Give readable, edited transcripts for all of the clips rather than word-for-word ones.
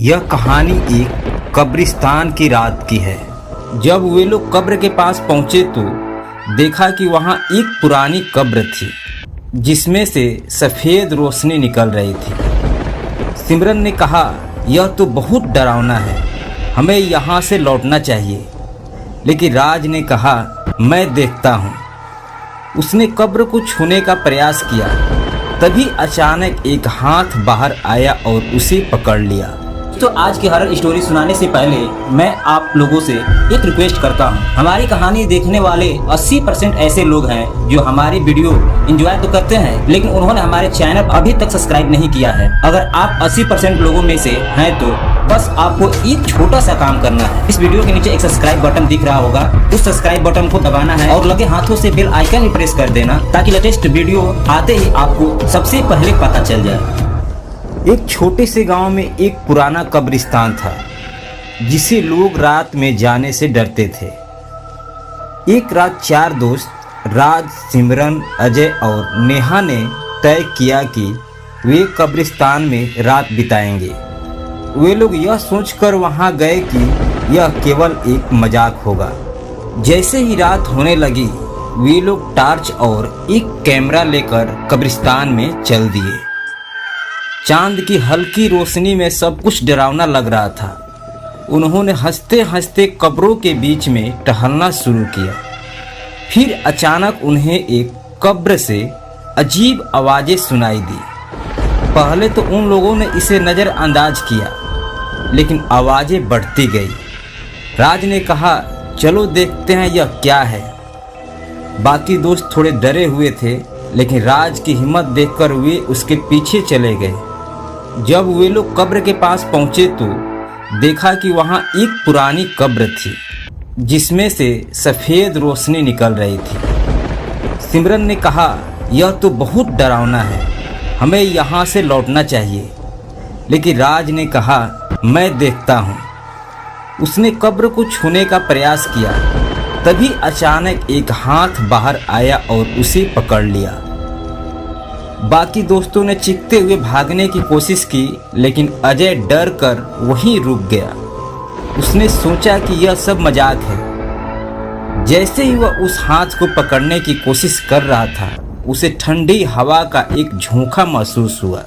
यह कहानी एक कब्रिस्तान की रात की है। जब वे लोग कब्र के पास पहुंचे तो देखा कि वहां एक पुरानी कब्र थी जिसमें से सफ़ेद रोशनी निकल रही थी। सिमरन ने कहा, यह तो बहुत डरावना है, हमें यहाँ से लौटना चाहिए। लेकिन राज ने कहा, मैं देखता हूँ। उसने कब्र को छूने का प्रयास किया, तभी अचानक एक हाथ बाहर आया और उसे पकड़ लिया। तो आज की हॉरर स्टोरी सुनाने से पहले मैं आप लोगों से एक रिक्वेस्ट करता हूं। हमारी कहानी देखने वाले 80% ऐसे लोग हैं जो हमारी वीडियो एंजॉय तो करते हैं, लेकिन उन्होंने हमारे चैनल अभी तक सब्सक्राइब नहीं किया है। अगर आप 80% लोगों में से हैं तो बस आपको एक छोटा सा काम करना है। इस वीडियो के नीचे एक सब्सक्राइब बटन दिख रहा होगा, उस सब्सक्राइब बटन को दबाना है और लगे हाथों से बेल आइकन ही प्रेस कर देना, ताकि लेटेस्ट वीडियो आते ही आपको सबसे पहले पता चल जाए। एक छोटे से गांव में एक पुराना कब्रिस्तान था जिसे लोग रात में जाने से डरते थे। एक रात 4 दोस्त राज, सिमरन, अजय और नेहा ने तय किया कि वे कब्रिस्तान में रात बिताएंगे। वे लोग यह सोचकर वहां गए कि यह केवल एक मजाक होगा। जैसे ही रात होने लगी, वे लोग टॉर्च और एक कैमरा लेकर कब्रिस्तान में चल दिए। चांद की हल्की रोशनी में सब कुछ डरावना लग रहा था। उन्होंने हंसते हंसते कब्रों के बीच में टहलना शुरू किया। फिर अचानक उन्हें एक कब्र से अजीब आवाज़ें सुनाई दी। पहले तो उन लोगों ने इसे नज़रअंदाज किया, लेकिन आवाज़ें बढ़ती गई। राज ने कहा, चलो देखते हैं यह क्या है। बाकी दोस्त थोड़े डरे हुए थे, लेकिन राज की हिम्मत देखकर वे उसके पीछे चले गए। जब वे लोग कब्र के पास पहुंचे तो देखा कि वहां एक पुरानी कब्र थी जिसमें से सफ़ेद रोशनी निकल रही थी। सिमरन ने कहा, यह तो बहुत डरावना है, हमें यहाँ से लौटना चाहिए। लेकिन राज ने कहा, मैं देखता हूँ। उसने कब्र को छूने का प्रयास किया, तभी अचानक एक हाथ बाहर आया और उसे पकड़ लिया। बाकी दोस्तों ने चीखते हुए भागने की कोशिश की, लेकिन अजय डर कर वहीं रुक गया। उसने सोचा कि यह सब मजाक है। जैसे ही वह उस हाथ को पकड़ने की कोशिश कर रहा था, उसे ठंडी हवा का एक झोंका महसूस हुआ।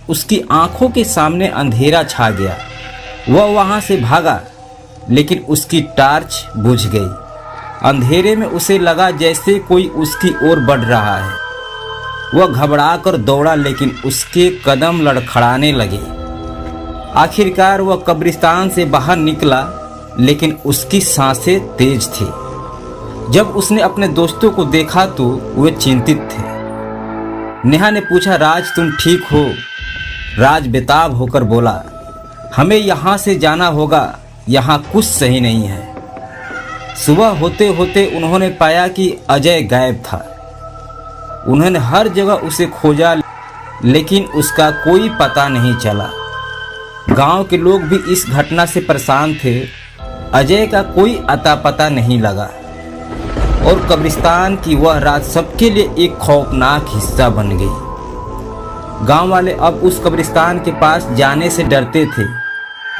उसकी आंखों के सामने अंधेरा छा गया। वह वहां से भागा, लेकिन उसकी टॉर्च बुझ गई। अंधेरे में उसे लगा जैसे कोई उसकी ओर बढ़ रहा है। वह घबराकर दौड़ा, लेकिन उसके कदम लड़खड़ाने लगे। आखिरकार वह कब्रिस्तान से बाहर निकला, लेकिन उसकी सांसें तेज थी। जब उसने अपने दोस्तों को देखा तो वे चिंतित थे। नेहा ने पूछा, राज तुम ठीक हो? राज बेताब होकर बोला, हमें यहाँ से जाना होगा, यहाँ कुछ सही नहीं है। सुबह होते होते उन्होंने पाया कि अजय गायब था। उन्होंने हर जगह उसे खोजा, लेकिन उसका कोई पता नहीं चला। गांव के लोग भी इस घटना से परेशान थे। अजय का कोई अता पता नहीं लगा और कब्रिस्तान की वह रात सबके लिए एक खौफनाक हिस्सा बन गई। गांव वाले अब उस कब्रिस्तान के पास जाने से डरते थे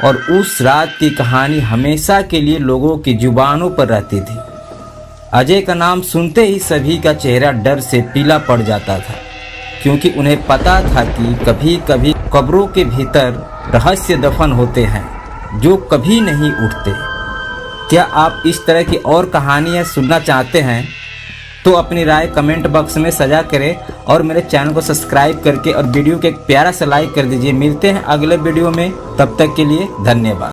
और उस रात की कहानी हमेशा के लिए लोगों की जुबानों पर रहती थी। अजय का नाम सुनते ही सभी का चेहरा डर से पीला पड़ जाता था, क्योंकि उन्हें पता था कि कभी कभी कब्रों के भीतर रहस्य दफन होते हैं जो कभी नहीं उठते। क्या आप इस तरह की और कहानियाँ सुनना चाहते हैं तो अपनी राय कमेंट बॉक्स में सजा करें और मेरे चैनल को सब्सक्राइब करके और वीडियो को एक प्यारा सा लाइक कर दीजिए। मिलते हैं अगले वीडियो में, तब तक के लिए धन्यवाद।